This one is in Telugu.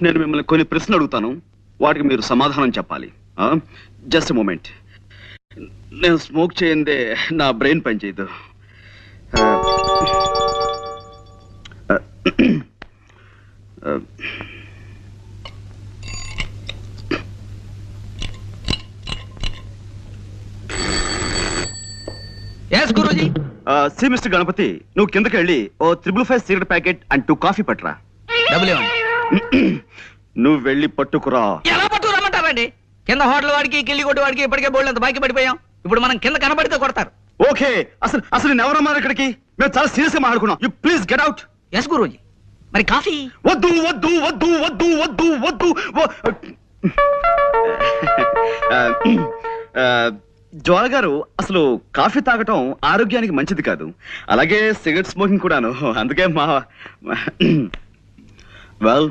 నేను మిమ్మల్ని కొన్ని ప్రశ్నలు అడుగుతాను, వాటికి మీరు సమాధానం చెప్పాలి. Just moment. నేను స్మోక్ చేయందే నా బ్రెయిన్ పనిచేయదు. సి మిస్టర్ గణపతి, నువ్వు కిందకి వెళ్ళి ఓ 555 సిగరెట్ ప్యాకెట్ అండ్ 2 కాఫీ పట్టురా. నువ్వు వెళ్ళి పట్టుకురా. ఎలా పట్టుకురమ్మంటారండి? కింద హోటల్ వాడికి కిల్లి కొట్టు వాడికి ఇప్పటికే బోల్డ్ అంత బాకీ పడిపోయాం. ఇప్పుడు మనం కింద కనబడితే కొడతారు. ఓకే, అసలు నేను ఎవరమ్మా ఇక్కడికి? మేము చాలా సీరియస్ గా మాట్లాడుకున్నాం. You please get out. Yes గురూజీ. మరి కాఫీ? వద్దు వద్దు వద్దు వద్దు వద్దు వద్దు. జ్వాల గారు, అసలు కాఫీ తాగటం ఆరోగ్యానికి మంచిది కాదు, అలాగే సిగరెట్ స్మోకింగ్ కూడాను. అందుకే వెల్,